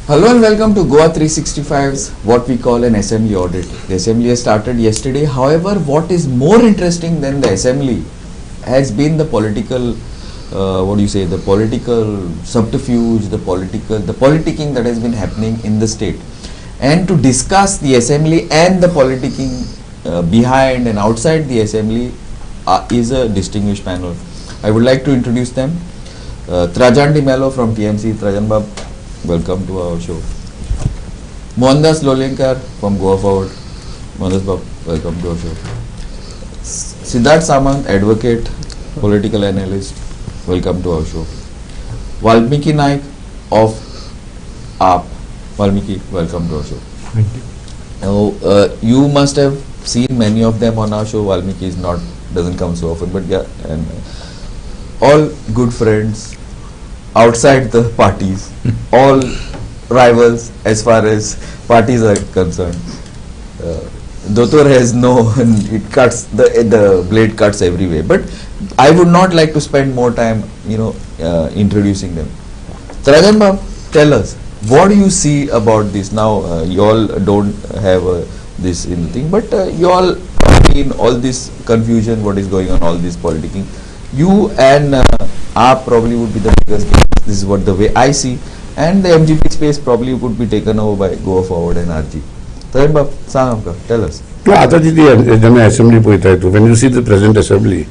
Hello and welcome to Goa 365's what we call an assembly audit. The assembly has started yesterday. However, what is more interesting than the assembly has been the political, the political subterfuge, the politicking that has been happening in the state. And to discuss the assembly and the politicking behind and outside the assembly is a distinguished panel. I would like to introduce them. Trajan Di Mello from TMC. Trajan Bab, welcome to our show. Mohandas Lolenkar from Goa Forward. Mohandas Bab, welcome to our show. Siddharth Samant, advocate, political analyst, welcome to our show. Valmiki Naik of AAP. Valmiki, welcome to our show. Thank you. Now, you must have seen many of them on our show. Valmiki doesn't come so often, but yeah, and all good friends outside the parties, all rivals as far as parties are concerned. Dotor has it cuts, the blade cuts everywhere. But I would not like to spend more time, introducing them. Trajan Bab, tell us, what do you see about this? Now, you all don't have this in the thing, but you all in all this confusion, what is going on, all this politicking. You and AAP probably would be the biggest game. This is what the way I see. And the MGP space probably would be taken over by Goa Forward and RG. Trajan Bab, tell us. No, when you see the present assembly,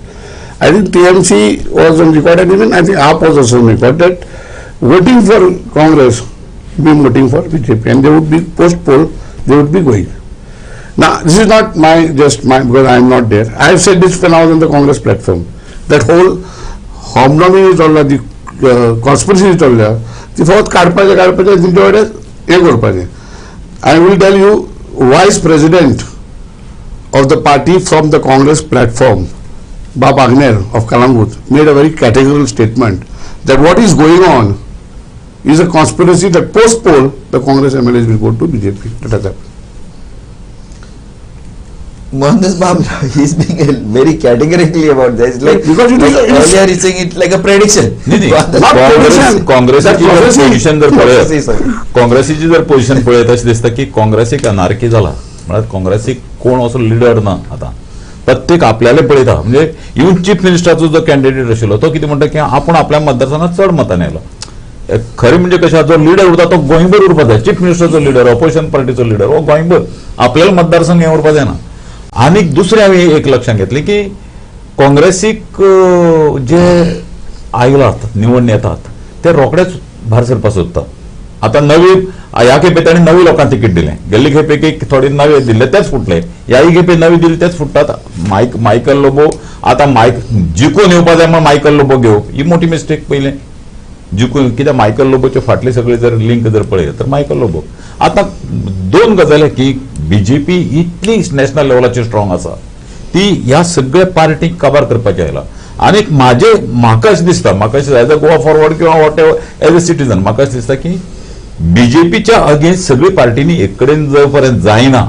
I think TMC was on record, and even I think AAP was also on record, that voting for Congress would be voting for BJP, and they would be post-poll, they would be going. Now, this is not because I am not there. I have said this when I was on the Congress platform. That whole hominomy is all the conspiracy is all there. The fourth I will tell you, Vice President of the party from the Congress platform, Bab Agner of Kalangut, made a very categorical statement that what is going on is a conspiracy that post-poll the Congress MLAs will go to BJP. That has happened. Mohandas Bab, he's being very categorically about this. Because earlier he's saying it like a prediction. काँग्रेसीची जर position पळयत अशें दिसता की काँग्रेस एक anarchy जाला. म्हळ्यार काँग्रेसीक कोण असो लिडर ना आतां. प्रत्येक आपल्याले पळयता. म्हणजे इवन चीफ मिनिस्टराचो जो कॅन्डिडेट आशिल्लो तो कितें म्हणटा की आपूण आपल्या मतदारसंघात चड मतांनी आयला. खरें म्हणजे कशें जो लिडर उरता तो गोंयभर उरपा जाय. चीफ मिनिस्टरचो लिडर, ऑपोजिशन पार्टीचो लिडर हो गोंयभर आपल्याला मतदारसंघ हें उरपा जायना. आणि दुसरे हांवें एक लक्षात घेतलें की काँग्रेसीक जे आयलात निवडून येतात ते रोखडेच भायर सरपा सोदतात. आतां नवी ह्या खेपे तांणी नवी लोकांक तिकीट दिलें. गेल्ले खेपे थोडे नवे दिल्ले तेच फुटले. ह्याय खेपे नवी दिली तेच फुटतात. मायकल लोबो आतां जिखून येवपा जाय म्हण मायकल लोबो घेवप ही मोठी मिस्टेक पयलें. जिखून कित्याक मायकल लोबोचे फाटले सगळे जर लिंक जर पळयत तर मायकल लोबो. आतां दोन गजाली की बीजेपी इतली नॅशनल लेवलाचेर स्ट्रॉंग आसा ती ह्या सगळ्या पार्टीक काबार करपाची आयला. आनी म्हाका अशें दिसता, एज अ गोवा फॉरवर्ड किंवा whatever as a citizen म्हाका अशें दिसता की बीजेपीच्या अगेन्स्ट सगळी पार्टीनी एक कडेन जो पर्यंत जायना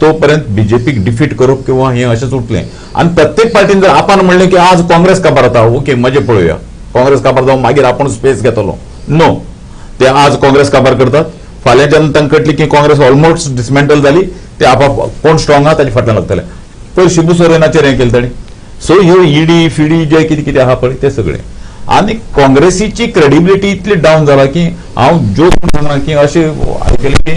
तो पर्यंत बीजेपीक डिफीट करप किंवा हें अशेंच उरतलें. आनी प्रत्येक पार्टीन जर आपण म्हणलें की आज काँग्रेस काबार जाता, ओके मजे पळोवया, काँग्रेस काबार जावन मागीर आपण स्पेस घेतलो. नो, ते आज काँग्रेस काबार करतात. फाल्यां जेन्ना तांकां कळटली की काँग्रेस ऑलमोस्ट डिसमेंटल जाली ते कोण स्ट्रॉंग आहा ताचे फाटल्यान लागतले. पयर शिबू सोरेनाचेर हें केलें ताणें. सो ह्यो ईडी फिडी जे कितें आहा पळय ते सगळें. आनी काँग्रेसीची क्रेडिबिलिटी इतली डावन जाला की हांव जोक म्हणना की अशें आयकलें की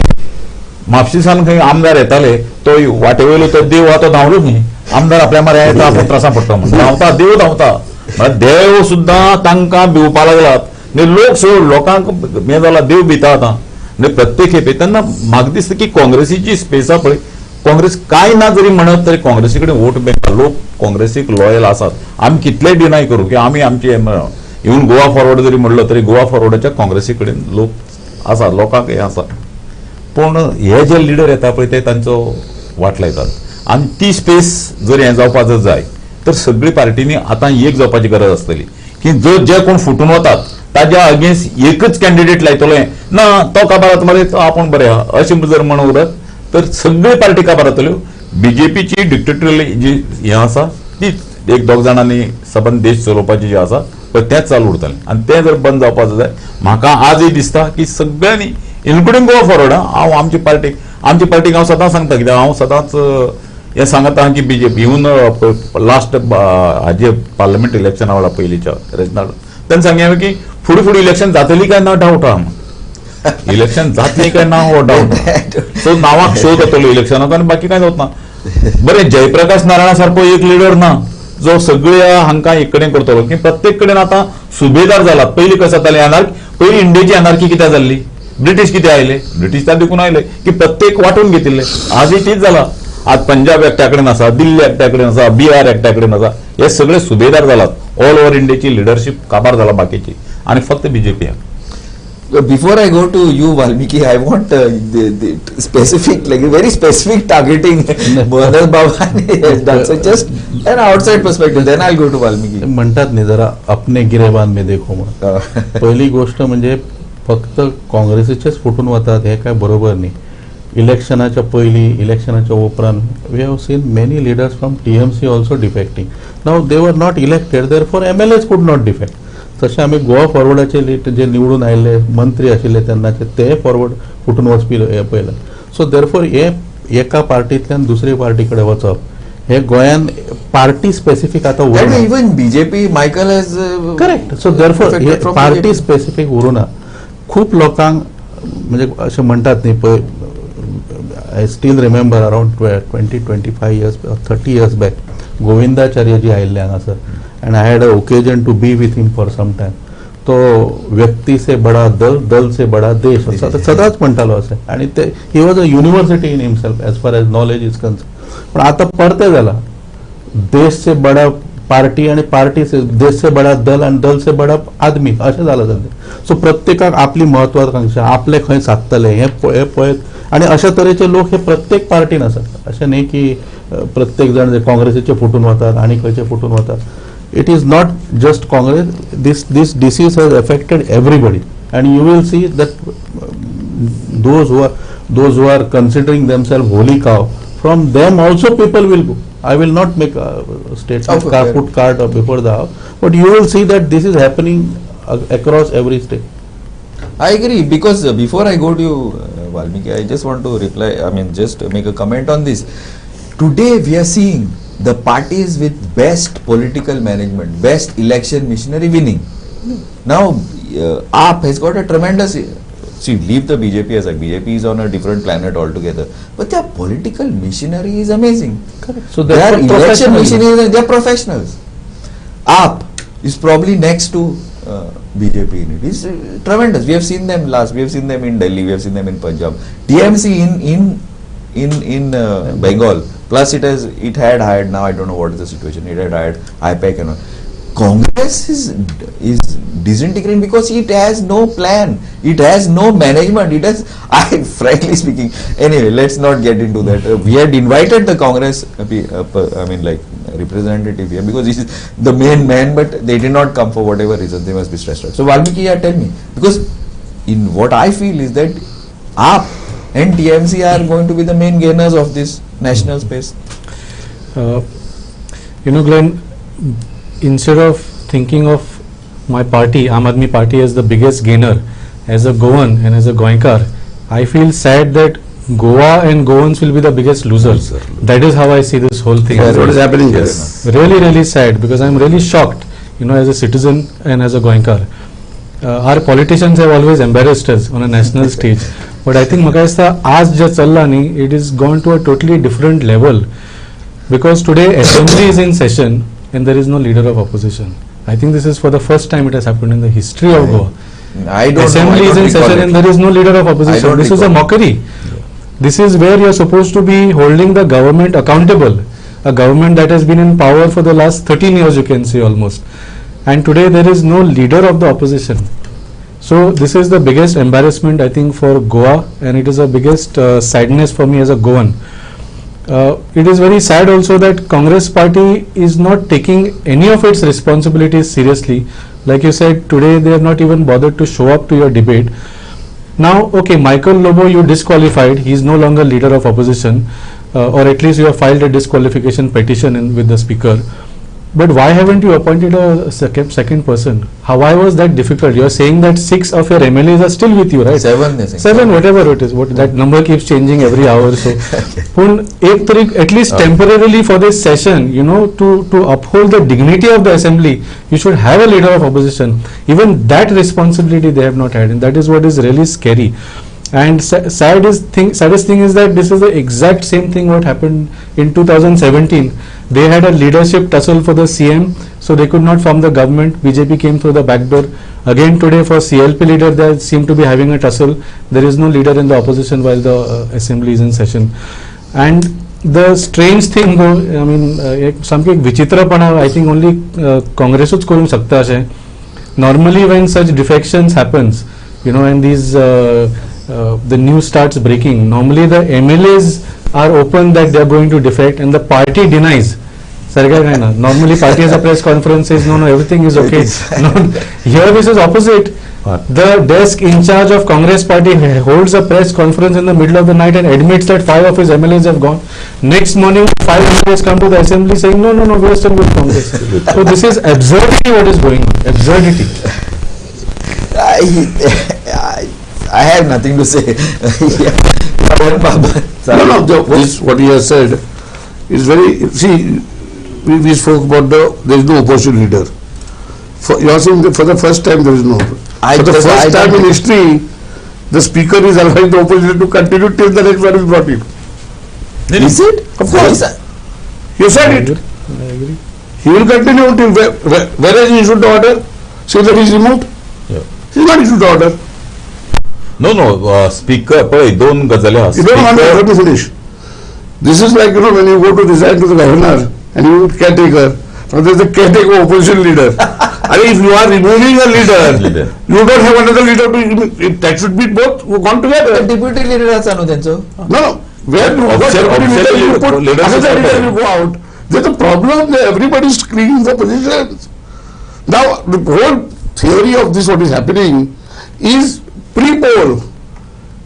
म्हापशेसान खंय आमदार येताले तो वाटेवयलो तो देव आहा तो धांवलो न्ही. आमदार आपल्या म्हऱ्या येता आपूण त्रासां पडटा म्हणून धांवता, देव धांवता. देव सुद्दां तांकां भिवपा लागलात. लोकांक हें जाला, देव भिता आतां. प्रत्येक खेपे तेन्ना म्हाका दिसता की काँग्रेसीची स्पेस आहा पळय, काँग्रेस कांय ना जरी म्हणत तरी काँग्रेसी कडेन वोट बँक लोक काँग्रेसीक लॉयल आसात. आमी कितलेय डिनाय करूं की आमी आमचे इवन गोवा फॉरवर्ड जरी म्हणलो तरी गोवा फॉरवर्डाच्या काँग्रेसी कडेन लोक आसा, लोकांक हें आसा. पूण हे जे लिडर येता पळय ते तांचो वाट लायतात. आनी ती स्पेस जर हें जावपा जर जाय तर सगळी पार्टीनी आतां एक जावपाची गरज आसतली की जे कोण फुटून वतात ताज्या अगेन्स्ट एकच कॅन्डिडेट लायतले ना तो काबार जाता मरे आपूण बरें आहा अशें जर म्हणून उरत तर सगळी पार्टी काबार जातल्यो. बीजेपीची डिक्टेटोरियल जी हें आसा ती एक दोग जाणांनी सबंद देश चलोवपाची जे आसा पळय तेंच चालू उरतलें. आनी तें जर बंद जावपाचें जाय म्हाका आजय दिसता की सगळ्यांनी इन्क्लुडींग गोवा फॉरवर्ड. हांव आमची पार्टीक हांव सदांच सांगता, कित्याक हांव सदांच हें सांगता की बीजेपी इवन लास्ट हाजे पार्लमेंट इलेक्शना वाला पयलींच्या रिजनल तेन्ना सांगया की फुडें इलेक्शन जातली काय ना डावट आहा. इलेक्शन जातली काय ना हो डावट. सो नावाक शो जातलो इलेक्शनाक आनी बाकी काय जावना. बरें, जयप्रकाश नारायणा सारको एक लिडर ना जो सगळ्या हांकां एक कडेन करतलो, की प्रत्येक कडेन आतां सुबेदार जाला. पयलीं कशें जातालें पयलीं इंडियेची अनार्की कित्याक जाल्ली, ब्रिटीश कितें आयले, ब्रिटीश त्या देखून आयले की प्रत्येक वांटून घेतिल्ले. आजय तीच जाला. आज पंजाब एकट्या कडेन आसा, दिल्ली एकट्या कडेन आसा, बिहार एकट्या कडेन आसा. हे सगळे सुबेदार जालात. ऑल ओव्हर इंडियाची लिडरशीप काबार जाला बाकीची, आणि फक्त बीजेपी आहा. Before I go to you, Valmiki, I want the specific, like very specific targeting Bharat Bhavani has done. So just an outside perspective, then I'll go to Valmiki. म्हणतात नाही जरा अपने गिरेबान में देखो म्हणून. पहिली गोष्ट म्हणजे फक्त काँग्रेसीचेच फुटून वतात हे काय बरोबर नाही. इलेक्शनाच्या पयली, इलेक्शनाच्या उपरांत we have seen many leaders from TMC also defecting. नाव they were not elected, therefore MLAs could not defect. तशें आमी गोवा फॉरवर्डाचे जे निवडून आयिल्ले मंत्री आशिल्ले तेन्नाचे ते फॉरवर्ड फुटून वचपी हे पळयलां. सो देअरफॉर हे एका पार्टींतल्यान दुसरे पार्टी कडेन वचप हे गोंयान पार्टी स्पेसिफीक आतां And even BJP, Michael has correct. So therefore हे from पार्टी BJP. स्पेसिफीक उरूना. खूब लोकांक म्हणजे अशें म्हणटात न्ही पळय, I still remember around 20-25 years 30 years back Govindacharya ji आयिल्ले हांगासर, and I had a occasion to be with him for some time. तो व्यक्ती से बड़ा दल, दल से बड़ा देश असं सदांच म्हणटालो अशें. आनी ते he was a university in himself as far as knowledge is concern. पण आतां परते जाला, देश से बड़ा पार्टी आणि पार्टी से देश से बड़ा दल आणि दल से बड़ा आदमी अशें जालां सध्या. सो प्रत्येकाक आपली म्हत्वाकांक्षा, आपले खंय साधतले हे पळयत, आणि अशा तरेचे लोक हे प्रत्येक पार्टीन आसात. अशें न्ही की प्रत्येक जण जे काँग्रेसीचे फुटून वतात आणि खंयचे फुटून वतात. It is not just Congress. This disease has affected everybody, and you will see that those who are considering themselves holy cow, from them also people will go. I will not make a statement, put cart before the house, but you will see that this is happening across every state. I agree, because before I go to you, Valmiki, I just want to reply. I mean, just make a comment on this. Today we are seeing the parties with best political management, best election machinery winning. Now, AAP has got a tremendous. See, leave the BJP aside. BJP is on a different planet altogether. But their political machinery is amazing. Correct. So their election professionals. machinery, they are professionals. AAP is probably next to BJP in it. It's tremendous. We have seen them last. We have seen them in Delhi. We have seen them in Punjab. TMC in Bengal. Plus it had hired, now I don't know what is the situation, it had hired IPAC and all. Congress is disintegrating because it has no plan, it has no management, it has, frankly speaking, anyway, let's not get into that. We had invited the Congress, representative here because this is the main man, but they did not come for whatever reason, they must be stressed out. So Valmiki, tell me, because in what I feel is that AAP and TMC are going to be the main gainers of this national space. Glenn, instead of thinking of my party, Aam Aadmi Party, as the biggest gainer, as a Goan and as a Goinkar, I feel sad that Goa and Goans will be the biggest losers. That is how I see this whole thing. That's what is happening here. Really, really sad, because I'm really shocked, as a citizen and as a Goinkar. Our politicians have always embarrassed us on a national stage. But I think म्हाका दिसता आज जे चल्ला न्ही, it is gone to a totally different level, because today assembly is in session and there is no leader of opposition. I think this is for the first time it has happened in the history of Goa. I don't Assembly know, is in session and there is no leader of opposition. This is a mockery. This is where you are supposed to be holding the government accountable, a government that has been in power for the last 13 years, you can say almost, and today there is no leader of the opposition. So this is the biggest embarrassment, I think, for Goa, and it is the biggest sadness for me as a Goan. It is very sad also that Congress party is not taking any of its responsibilities seriously. Like you said, today they have not even bothered to show up to your debate. Now, okay, Michael Lobo you disqualified, he is no longer leader of opposition, or at least you have filed a disqualification petition with the speaker. But why haven't you appointed a second person? Why was that difficult? You are saying that 6 of your MLAs are still with you, right? 7 they say. 7, whatever it is. What that number keeps changing every hour. So, at least temporarily for this session, to uphold the dignity of the assembly, you should have a leader of opposition. Even that responsibility they have not had, and that is what is really scary. And saddest thing is that this is the exact same thing what happened in 2017. They had a leadership tussle for the CM, so they could not form the government. BJP came through the back door. Again today for CLP leader, they seem to be having a tussle. There is no leader in the opposition while the assembly is in session. And the strange thing though, I mean, सामके एक विचित्रपणा, I think only Congressच करू शकता अशें. Normally when such defections happens, and these the news starts breaking, normally the MLAs are open that they are going to defect and the party denies. Normally party has a press conference, says no, everything is okay. No, here this is opposite. The desk in charge of Congress party holds a press conference in the middle of the night and admits that 5 of his MLAs have gone. Next morning 5 MLAs come to the assembly saying no, we are still with Congress. So this is absurdity what is going on. Absurdity. I have nothing to say. This what he has said is very. See, we spoke about there is no opposition leader. You are saying that for the first time there is no. For the first time in history, the speaker is allowing the opposition to continue till the next one is brought in. Is it? Of course. You said it. I agree. He will continue till where is he issued the order? Say that he is removed. Yeah. He is not issued the order. No, speaker, दोन गजाली You don't want to finish. This is like, when you go to resign to the governor and you caretaker, so there is a caretaker opposition leader. And if you are removing a leader, you don't have another leader to, that should be both gone together. Deputy leader acha no त्यांचं. No. Where you put another leader, you go out. There's a problem there. Everybody is screening the positions. Now, the whole theory of this, what is happening, is pre-poll,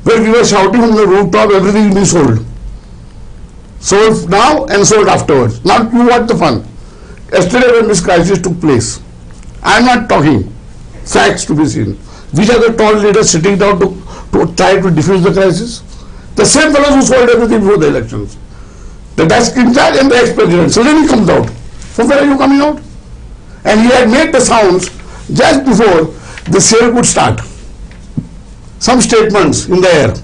where we were shouting from the rooftop, everything will be sold. Sold now and sold afterwards. Now you watch the fun. Yesterday when this crisis took place, I am not talking, facts to be seen. Which are the tall leaders sitting down to try to diffuse the crisis? The same fellows who sold everything before the elections. The desk in charge and the ex-president. Suddenly he comes out. From where are you coming out? And he had made the sounds just before the sale could start. Some statements in the air.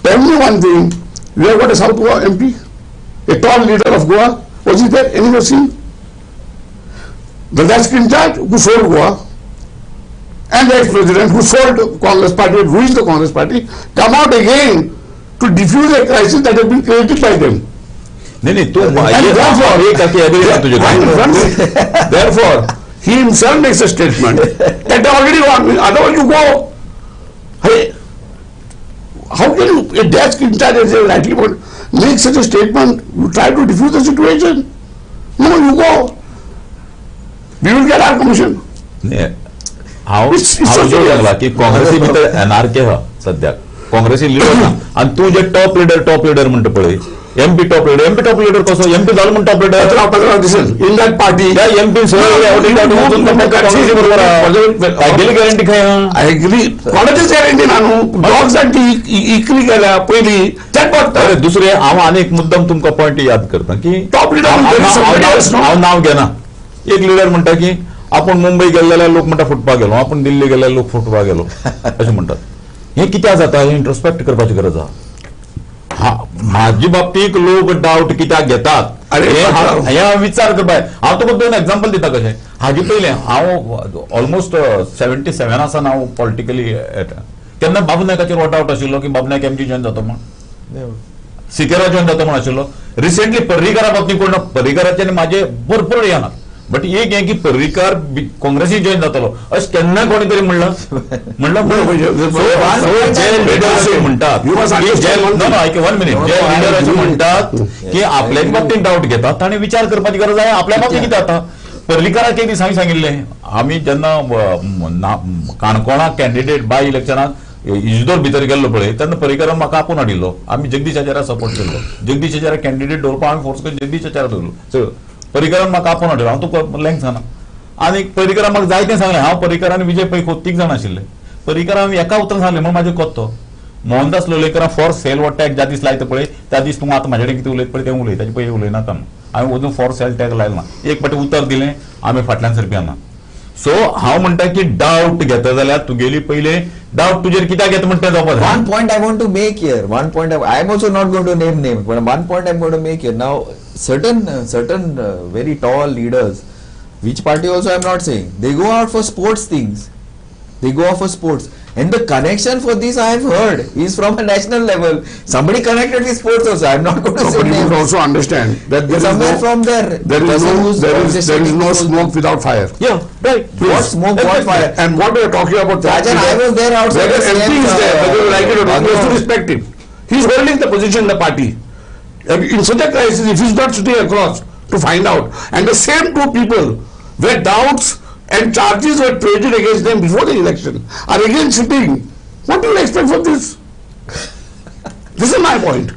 Tell me one thing, we have got a South Goa MP, a tall leader of Goa. Was he there? Anyone seen? The desk in charge who sold Goa and the ex-president who sold Congress party, who is the Congress party, come out again to diffuse a crisis that has been created by them. Therefore, he himself makes a statement that they already want me, otherwise you go. Hey, how can you, a desk in charge, as you rightly put, make such a statement? You try to diffuse the situation. No, you go. We will get our commission. हांव जो लागला की काँग्रेसी भितर NRK हा सध्या काँग्रेसी leader ना आणि तू जे टॉप लिडर म्हणटा पळय एमपी टॉप लिडर कसो एमपी जालो म्हण टॉप लिडर दिसेल इन दॅट पार्टी त्या एमपी सगळे गेली गॅरंटी खंय आय एग्री कोणाचीच गॅरंटी नानू ब्लॉक्सांची इकरी गेल्या पहिली त्यात दुसरे हांव आनी एक मुद्दम तुमकां पॉयंट याद करता की टॉप लिडर हांव नाव घेना एक लिडर म्हणटा की आपण मुंबई गेल्लेले लोक म्हणटा फुटपाक गेलो आपण दिल्ली गेल्लेले लोक फुटपाक गेलो अशें म्हणटात हे कित्याक जाता हे इंट्रोस्पेक्ट करपाची गरज आहा म्हाजे बाबतीक लोक डावट कित्याक घेतात हे विचार करपाक हांव तुका 2 एग्जांपल दिता कशें हाजे पयलें हांव ऑलमोस्ट 77 आसा हांव पॉलिटिकली केन्ना बाबू नायकाचेर वॉट आउट आशिल्लो की बाबू नायक एमजी जॉइन जाता म्हण सिकेरा जॉइन जाता म्हण आशिल्लो रिसेंटली पर्रीकारा बाबतींत कोण पर्रीकाराचे म्हाजे भरपूर येना बट एक हे की पर्रीकार काँग्रेसी जॉइन जातलो अशें केन्ना कोणी तरी म्हणलं म्हणटात म्हणटात की आपल्याच बाबतीत डावट घेतात ताणें विचार करपाची गरज आहे आपल्या बाबतीत कितें जाता पर्रीकाराक एक दीस हांवें सांगिल्लें आमी जेन्ना काणकोणा कॅन्डिडेट बाय इलेक्शनाक इजदोर भितर गेल्लो पळय तेन्ना पर्रीकारान म्हाका आपूण हाडिल्लो आमी जगदीश आचार्याक सपोर्ट केल्लो जगदीश आचार्याक कॅन्डिडेट दवरपाक हांवें फोर्स करून जगदीश आचार्याक दवरलो पर्रीकरान म्हाका आपोवन हाडलो, हांव तुका लँग सांगना. आनी पर्रीकरान म्हाका जायतें सांगलें. हांव पर्रीकर आनी विजय पै तीग जाण आशिल्ले. पर्रीकरान एका उतरान सांगलें म्हण म्हाजें कोत्तो मोहनदास लोलयेकरान फॉर सेल वॉट टॅग ज्या दीस लायता पळय त्या दीस तूं आतां म्हाजे कडेन कितें उलयता पळय तें उलय, ताजे पयलीं उलयनाका. हांवें अजून फॉर सेल टॅग लायलो ना. एक फावटी उतर दिलें, आमी फाटल्यान सरपी ना. सो हांव म्हणटा की डावट घेता जाल्यार तुगेली पयले डावट तुजेर कित्याक घेता म्हणटा तें जावपा जाय. One point I want to make here. One point I am also not going to name names, but one point I'm going to make here. Now, certain very tall leaders, which party also I'm not saying, they go out for sports things. They go out for sports. And the connection for this I have heard is from a national level. Somebody connected with sports also. I'm not going to say But you names. should also understand that there is Somewhere no, from there. there is no Who's smoke without fire. Yeah, right. What smoke, what fire? And what we are talking about, Rajan, I was there outside. whether the MP CM, is there, whether you like it or not, you have to background. respect him. He is holding the position in the party. And in such a crisis, if he is not sitting across to find out, and the same two people where doubts and charges were created against them before the election are again sitting, what do you expect from this? This is my point.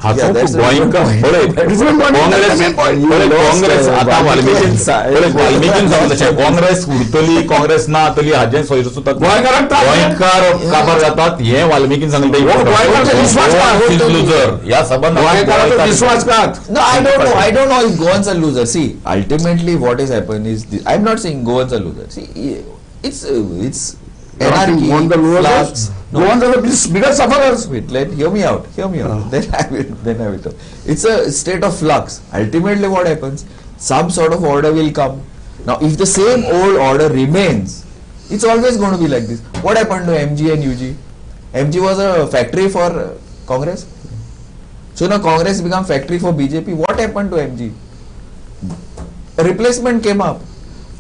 हा Yeah, that's a गोंयकार good point. पळय Different point. Congress You पळय lost, Congress आतां वाल्मिकीन पळय वाल्मिकीन सांगलें तशें काँग्रेस उरतली काँग्रेस ना जातली हाजें सोयरो सुद्दां गोंयकारांक त्रास गोंयकार काबार जातात हें वाल्मिकीन सांगलें हो, गोंयकारांचो विश्वासघात. लुजर ह्या सभान गोंयकारांचो विश्वासघात. No, I don't know. I don't know if Goans are loser. See, ultimately, what is happening is this. I'm not saying Goans are loser. See, it's anarchy, flux. No one's are the biggest sufferers. Wait, hear me out. Hear me out. Then I will talk. It's a state of flux. Ultimately, what happens? Some sort of order will come. Now, if the same old order remains, it's always going to be like this. What happened to MG and UG? MG was a factory for Congress. So now Congress became factory for BJP. What happened to MG? A replacement came up.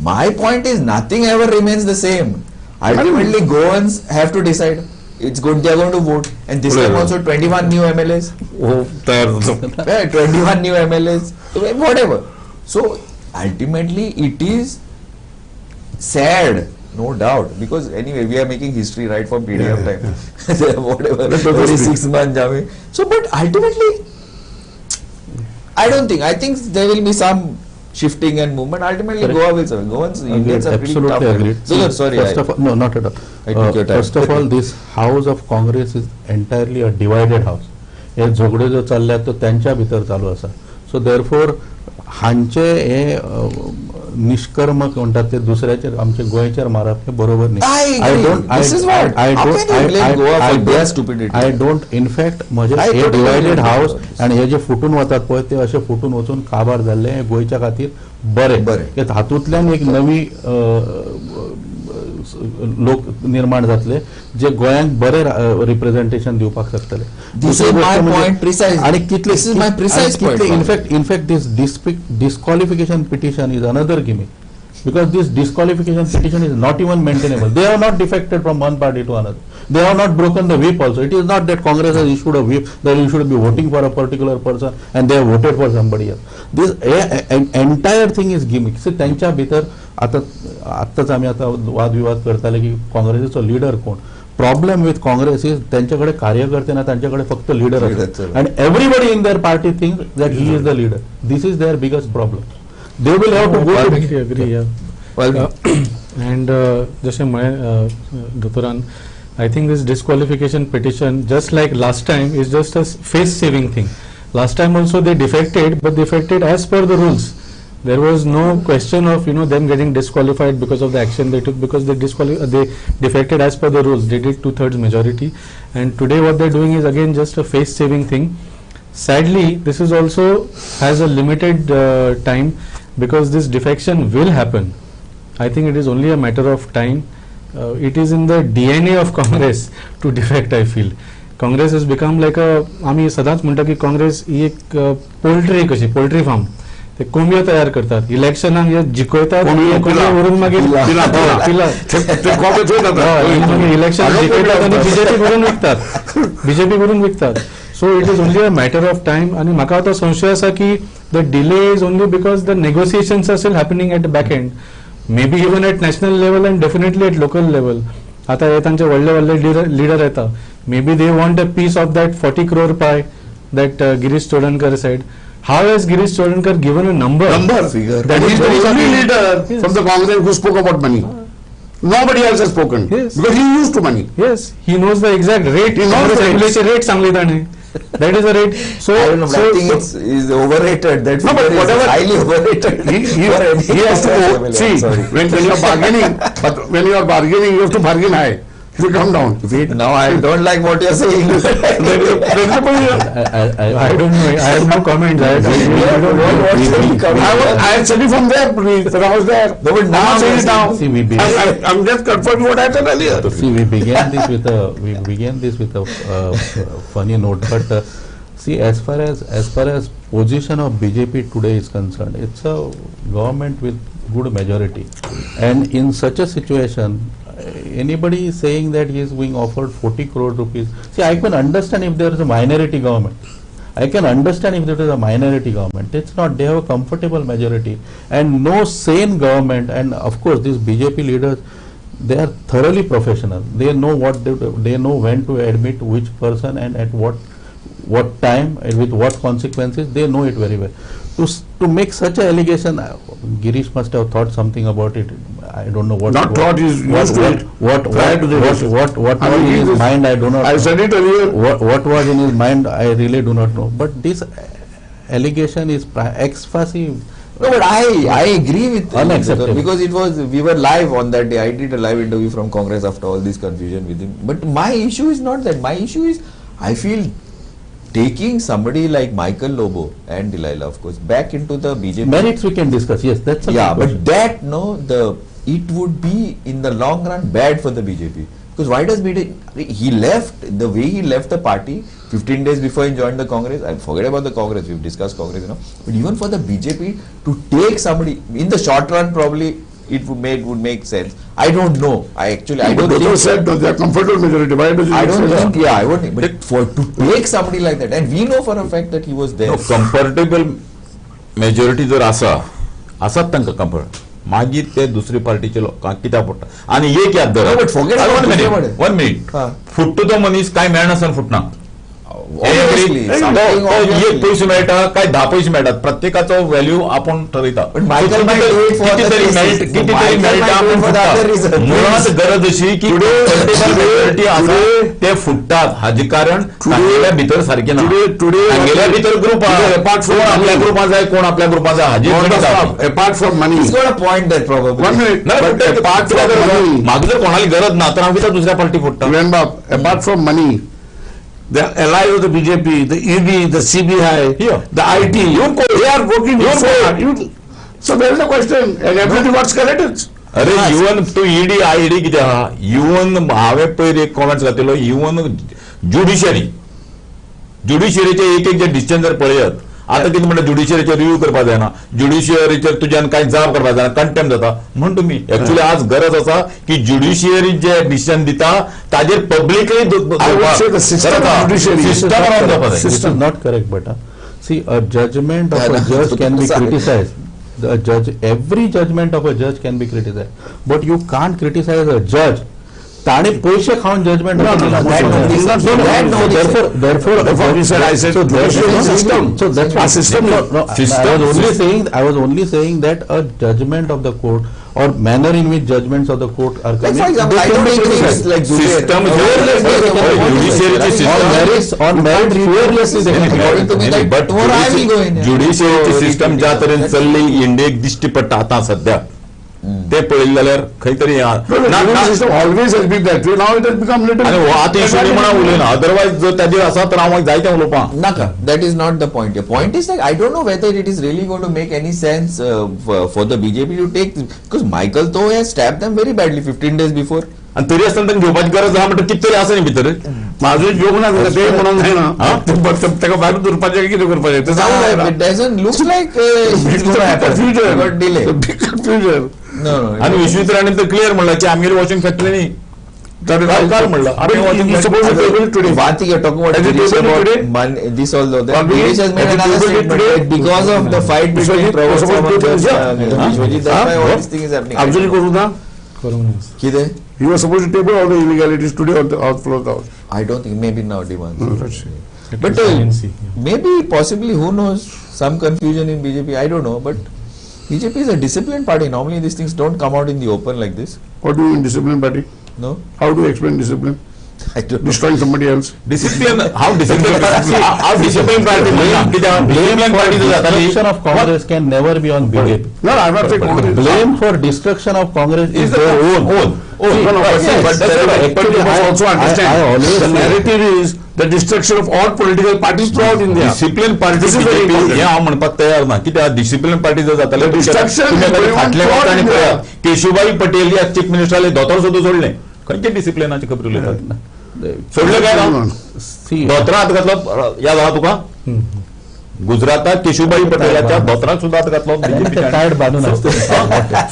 My point is nothing ever remains the same. Ultimately, Goans have to decide. It's good they are going to vote. And this time also 21 new MLAs. Oh, Yeah, 21 new MLAs. Whatever. So ultimately it is sad. No doubt, because anyway we are making history right from PDF time. Whatever, every 6 months. So, but ultimately, I don't think. I think there will be some shifting and movement. Ultimately, Correct. Goa will survive. Goans, Indians are pretty tough. Absolutely agreed. So, sorry, First of all, no, not at all. I took your time. First of all, this house of Congress is entirely a divided house. हे झगडे जो चालल्यात तो त्यांच्या भितर चालू असा. सो therefore हांचे हे निष्कर्मक म्हणतात ते दुसऱ्याचेर आमचे गोंयचेर मारप हे बरोबर नाही. I agree. This is what. How can you blame Goa for their stupidity? I don't in fact म्हणजे I हे totally डिवायडेड agree. हाऊस आणि हे जे फुटून वतात पळय ते असे फुटून वचून काबार जाल्ले हे गोंयच्या खातीर बरे. बरें. हातूंतल्यान एक नवी लोक निर्माण जातले जे गोंयांक बरे रिप्रेझेंटेशन दिवपाक शकतले. This is my point precisely. आणि कितले This is my precise point. In fact this disqualification petition is another gimmick, because this disqualification petition is not even maintainable. They have not defected from one party to another. They have not broken the whip also. It is not that Congress has issued a whip that you should be voting for a particular person and they have voted for somebody else. This entire thing is gimmick. So त्यांच्या भितर आताच आम्ही आता वादविवाद करताले की काँग्रेसीचो leader कोण. प्रॉब्लेम विथ काँग्रेस इज त्यांच्याकडे कार्यकर्ते ना, त्यांच्याकडे फक्त लीडर असतात and everybody in their party think that he is the leader. This is their biggest problem. They will have to go to Completely agree, yeah. And जसे म्हळे दोतोरान, I think this disqualification petition, just like last time, is just a face-saving thing. Last time also they defected, but defected as per the rules. There was no question of them getting disqualified because of the action they took, because they defected as per the rules. They did 2/3 majority, and today what they're doing is again just a face-saving thing. Sadly, this is also has a limited time, because this defection will happen. I think it is only a matter of time. It is in the DNA of Congress to defect, I feel. Congress has become like a, आम्ही सदांच म्हणटा की काँग्रेस ही एक poultry कशी, poultry farm. ते कोंबयो तयार करतात, इलेक्शनाक हे जिखयतात, वरून मागीर इलेक्शन जिखयतात आणि बीजेपी करून विकतात. So it is only a matter of time. आणि म्हाका आता संशय असा की the delay is only because the negotiations are still happening at the back end. Maybe even at national level and definitely at local level. आता हे तांचे व्हडले leader येता. Maybe they want a piece of that 40 crore pie that Girish Chodankar said. How has Girish Chorankar given a number? Figure. That is is the very only clear. leader Yes. from the Congress who spoke about money. Nobody else has spoken. Yes. Because he used to money. Yes, he knows the exact rate. He knows the Congress rate Sangli that is the rate. So, I don't know, but I think it's is overrated. That No, but figure is whatever- highly overrated. He has to go. See, when you are bargaining, but when you are bargaining, you have to bargain high. You come down. Wait, now I don't like what you're saying. There is a position. I don't know. I have no comments. I said it from there, please. When I was there. No, but I'm now not saying it now. See, we I'm just confirming what I said earlier. See, we began this with a funny note, but see, as far as position of BJP today is concerned, it's a government with good majority, and in such a situation, anybody saying that he is being offered 40 crore rupees. See, I can understand if there is a minority government. I can understand if there is a minority government. It's not. They have a comfortable majority, and no sane government. And of course, these BJP leaders, they are thoroughly professional. They know what they know when to admit which person and at what time and with what consequences. They know it very well. To make such an allegation, Girish must have thought something about it. I don't know what. Not thought, he's used to it. What Prior to the election. was I mean, in his this- mind? I do not. I know. said it earlier. What was in his mind? I really do not know. But this allegation is ex facie. No, but I agree with Unacceptable. because we were live on that day. I did a live interview from Congress after all this confusion with him. But my issue is not that. My issue is I feel taking somebody like Michael Lobo and Delilah, of course, back into the BJP. Merits we can discuss. Yes, that's a Yeah, good question. but it would be in the long run bad for the BJP. Because why does BJP, he left, the way he left the party 15 days before he joined the Congress, I forget about the Congress, we've discussed Congress, but even for the BJP to take somebody, in the short run probably it would make sense. I don't know. I don't think said that they are comfortable majority. Why does he I don't say think, that? I wouldn't, but to take somebody like that, and we know for a fact that he was there. No, comfortable majority जर आसात तांकां comfort मागीर ते दुसरी पार्टीचे लोकांक कित्याक पडटा आनी एक याद No, but forget about दुसरे मध्ये. वन मिनिट हा. फुट्टा तो मनीस काय मेळनासतना फुटना Obviously, something एक obviously. पैसे मेळटा काय 10 पैसे मेळटात प्रत्येकाचो व्हॅल्यू आपण ठरयता But Michael might do it for other reasons. किती Michael तरी might मेळटा do it आपण for the other reason. फुटता मुळात गरज अशी की मेजॉरिटी आसा ते फुटतात हाजे कारण तांगेल्या भितर सारखे ना today- तांगेल्या भितर ग्रुप apart from कोण आपल्या money- ग्रुपात जाय कोण आपल्या ग्रुपात जाय हाजे Apart from money. He's got a point there probably. 1 minute. नाही, But पण apart from money. म्हाका जर कोणाली गरज ना तर हांव कित्याक दुसऱ्या party फुटता Remember, apart from money, the allies of the BJP, the ED, the CBI, Yeah. the IT, they are working so hard. So there is a question, and everybody wants corrected. अरे even तो ED ID कितें आहा even हांवें पयर एक comments घातिल्लो even ज्युडिशरीचे एक जे decision जर पळयत आता कितें म्हणटा ज्युडिशरीचे रिव्यू करपाक जायना ज्युडिशरीचेर तुज्यान कांय जाप करपाक जायना कंटेम्प जाता म्हण तुमी एक्चुअली आज गरज आसा की ज्युडिशरी जे डिसिजन दिता ताजेर publicly I would say the system of judiciary. System Ravan जावपाक जाय This is not correct, but see, a judgment of a judge can be Sorry. criticized. Every judgment of a judge can be criticized, but you can't criticize a judge. ताणे पैसे खाऊन judgment No, no, that is not so. That no, therefore he said, I said, so judiciary is a system. So that's A why system. I was only saying that a judgment of the court or manner in which judgments of the court are Like coming, for example, they I can don't be agree criticized. with like System On merit, fearlessly they can be According to me, criticized. that tomorrow I will go in. ज्युडिशरीची system ज्या तरेन चल्ली इंडियेक दिश्टी पडटा आतां सध्या ते पळयलें जाल्यार खंय तरी No, the judicial system always has been that way. Now it has become little. आनी हो आतां इशू म्हणा उलयना अदरवायज जर ताजेर आसा तर हांव जायतें उलोवपां Naka, that is not the point. The point is like I don't know whether it is really going to make any sense for the BJP to take because Michael though has stabbed them very badly 15 days before. आनी तरी आसतना तांकां घेवपाची गरज आहा म्हणटा कितें तरी आसा न्ही भितर माझं जोग ना झालं ते म्हणून नाही ना ताका भायर दुरपाचें कितें करपाचें ते सांगून It जायना. doesn't look like it's going to happen. Confusion. Got delay. Big confusion. No. आनी विश्वेश्वराणी तर क्लियर म्हणला की आमगेली वॉशिंग फॅक्टरी न्ही That is काल म्हणलं But आमी washing he's supposed to table it today. One thing you're talking about Has it Girish tabled about today? this although that Already? Girish has made Has it another tabled it statement today? that because of the fight between Vishwajit, Prabhu supposed to Sawan table it, and Vishwajit, that's why all this thing is happening. Observe करू ना. Kide? He was supposed to table all the illegalities today on the floor of the house. I don't think maybe now demands. Let's see. At But least INC, yeah. maybe, possibly, who knows, some confusion in BJP, I don't know. But BJP is a disciplined party. Normally these things don't come out in the open like this. What do you mean discipline party? No? How do you explain discipline? I don't know. Destroying somebody else? Discipline how discipline party Blame for destruction of Congress can never be on BJP. No, I'm not saying Congress. Blame for destruction of Congress is their own. No, no, but Yes, but you must also understand. I always the narrative is the destruction of all political parties throughout India. Discipline party This is very important. हे हांव म्हणपाक तयार ना कित्याक discipline party जर जाताले The destruction is going on फाटल्या throughout वर्सांनी India. पळयात केशूभाई पटेल या चीफ मिनिस्टराले धोतर सुद्दां सोडले खंयचे डिसिप्लिनाची खबर उलयतात सोडले काय ना See, धोतरां हात घातलो याद आहा तुका गुजरातात केशूभाई पटेलाच्या धोतराक सुद्दां हात घातलो टायर्ड बांधून असते.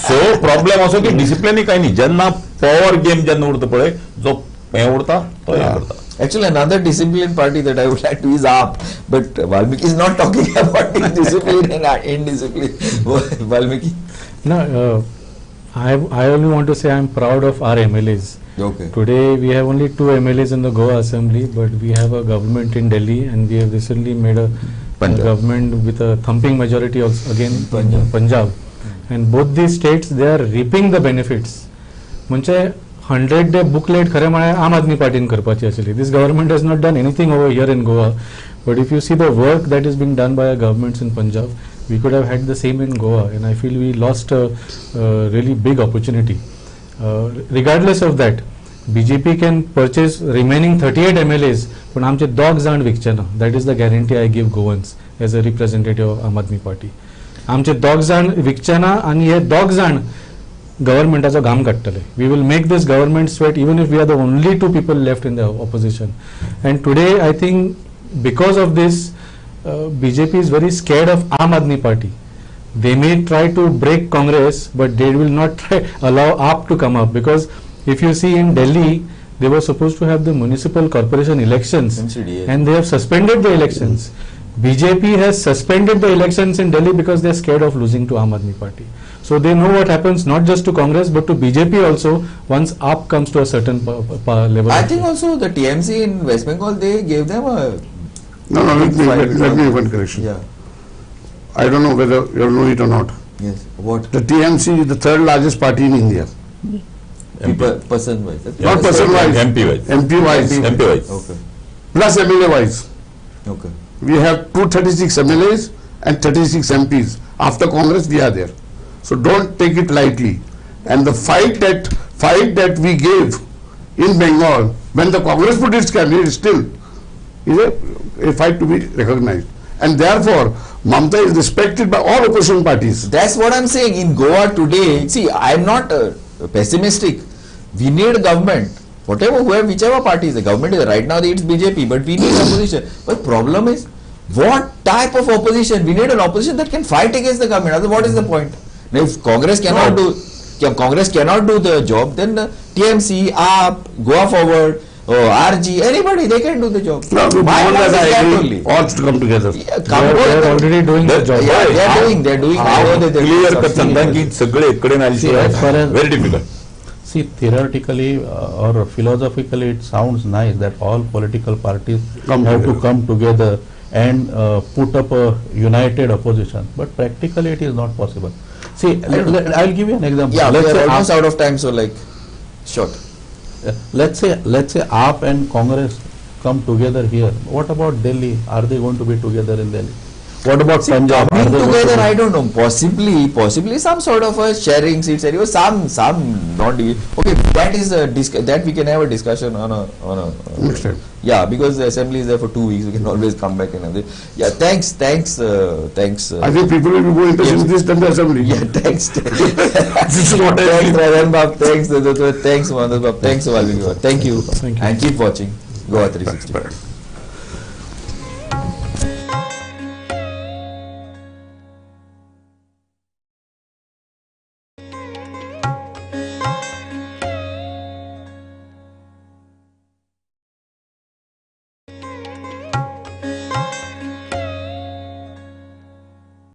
सो प्रॉब्लेम असो की डिसिप्लिन काही नाही जेन्ना पॉवर गेम जेन्ना उरता पळय जो हे उरता तो हे करता. Actually, another disciplined party that I would like to is AAP. But Valmiki is not talking about discipline and indiscipline. Valmiki. No, I only want to say I'm proud of our MLAs. Okay. Today we have only 2 MLAs in the Goa Assembly, but we have a government in Delhi, and we have recently made a government with a thumping majority also again in Punjab. And both these states, they are reaping the benefits. म्हणजे 100-day booklet खरे म्हळ्यार आम आदमी पार्टीन करपाची आशिल्ली. This government has not done anything over here in Goa, but if you see the work that is being done by our governments in Punjab, we could have had the same in Goa, and I feel we lost a really big opportunity. Regardless of that, BJP can purchase remaining 38 MLAs, पण आमचे दोग जाण विकचे ना. That is the guarantee I give Goans as a representative of Aam Aadmi Party. आमचे दोग जाण विकचे ना आणि हे दोग जाण गव्हर्नमेंटाचो घाम काडटले. We will make this government sweat even if we are the only 2 people left in the opposition. And today I think because of this, BJP is very scared of Aam Aadmi Party. They may try to break Congress, but they will not allow AAP to come up, because if you see in Delhi, they were supposed to have the municipal corporation elections, MCD, and they have suspended the elections. BJP has suspended the elections in Delhi because they are scared of losing to Aam Aadmi Party. So they know what happens not just to Congress but to BJP also once AAP comes to a certain level. I think also the TMC in West Bengal, they gave them a... No, let me make one correction. Yeah. I don't know whether you know it or not. Yes. What? The TMC is the 3rd largest party in India. Person wise. Not person wise. MP wise. MP wise. MP wise. Okay. Plus MLA wise. Okay. We have 236 MLAs and 36 MPs. After Congress, we are there. So don't take it lightly. And the fight that we gave in Bengal, when the Congress put its candidate, still is a fight to be recognized. And therefore, Mamata is respected by all opposition parties. That's what I'm saying. In Goa today, see, I'm not pessimistic. We need government. Whichever party is the government is right now, it's BJP, but we need opposition. But problem is, what type of opposition? We need an opposition that can fight against the government. Otherwise, what is the point? Now, if Congress cannot do the job, then TMC, AAP, Goa Forward, RG, anybody, they can do the job. No, we My want point that is that I only. agree. All to come together. Yeah, They are already doing the job. Yeah, they're doing. I know that they're clear doing करता something. की सगळे इकडे See, as far as- very difficult. See, theoretically or philosophically, it sounds nice that all political parties have to come together and put up a united opposition. But practically, it is not possible. See, I'll give you an example. Yeah, let's we say are almost out of time, so like, short. let's say AAP and Congress come together here. What about Delhi? Are they going to be together in Delhi? What about Punjab? Are Coming they going to together, be- I don't know. Possibly some sort of a sharing seats. Some not. Okay, that is that we can have a discussion on a. Next time. Yeah, because the assembly is there for 2 weeks. We can always come back and have it. Yeah, thanks. I think people will be more interested in this than the assembly. Yeah, thanks. This is what I Thanks, think. Rajan Bab. Thanks, Thanks, Mandas Bab. Thanks, Valmiki Bab. Thank you. Thank you. And keep watching Goa 360.